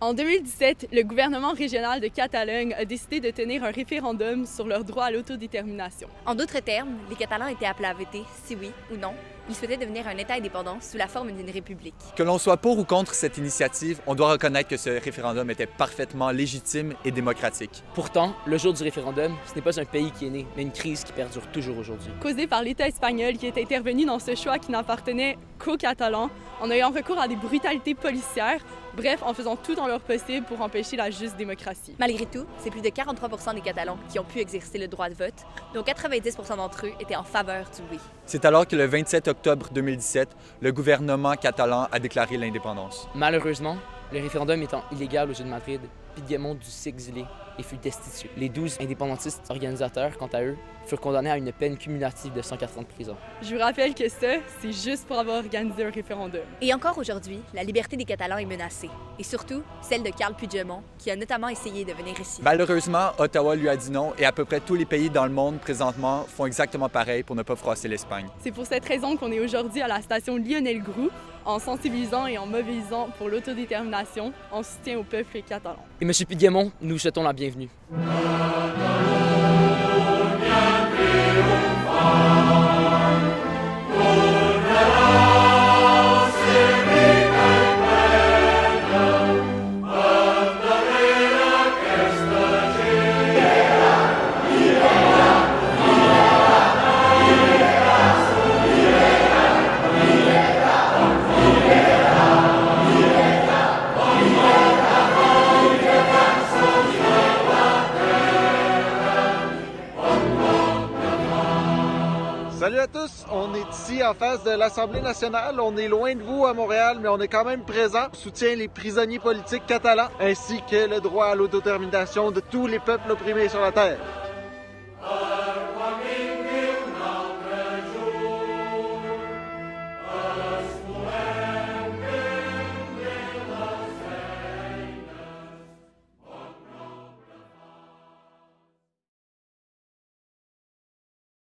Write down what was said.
En 2017, le gouvernement régional de Catalogne a décidé de tenir un référendum sur leur droit à l'autodétermination. En d'autres termes, les Catalans étaient appelés à voter, si oui ou non, ils souhaitaient devenir un État indépendant sous la forme d'une république. Que l'on soit pour ou contre cette initiative, on doit reconnaître que ce référendum était parfaitement légitime et démocratique. Pourtant, le jour du référendum, ce n'est pas un pays qui est né, mais une crise qui perdure toujours aujourd'hui. Causée par l'État espagnol qui est intervenu dans ce choix qui n'appartenait qu'aux Catalans, en ayant recours à des brutalités policières, bref, en faisant tout en leur possible pour empêcher la juste démocratie. Malgré tout, c'est plus de 43% des Catalans qui ont pu exercer le droit de vote, dont 90% d'entre eux étaient en faveur du oui. C'est alors que le 27 octobre 2017, le gouvernement catalan a déclaré l'indépendance. Malheureusement, le référendum étant illégal aux Jeux de Madrid, Puigdemont dut s'exiler et fut destitué. Les 12 indépendantistes organisateurs, quant à eux, furent condamnés à une peine cumulative de 104 ans de prison. Je vous rappelle que ça, c'est juste pour avoir organisé un référendum. Et encore aujourd'hui, la liberté des Catalans est menacée, et surtout celle de Carles Puigdemont, qui a notamment essayé de venir ici. Malheureusement, Ottawa lui a dit non et à peu près tous les pays dans le monde présentement font exactement pareil pour ne pas froisser l'Espagne. C'est pour cette raison qu'on est aujourd'hui à la station Lionel Groulx, en sensibilisant et en mobilisant pour l'autodétermination en soutien au peuple catalan. Et M. Puigdemont, nous vous souhaitons la bienvenue. Salut à tous, on est ici en face de l'Assemblée nationale, on est loin de vous à Montréal, mais on est quand même présent. On soutient les prisonniers politiques catalans ainsi que le droit à l'autodétermination de tous les peuples opprimés sur la Terre.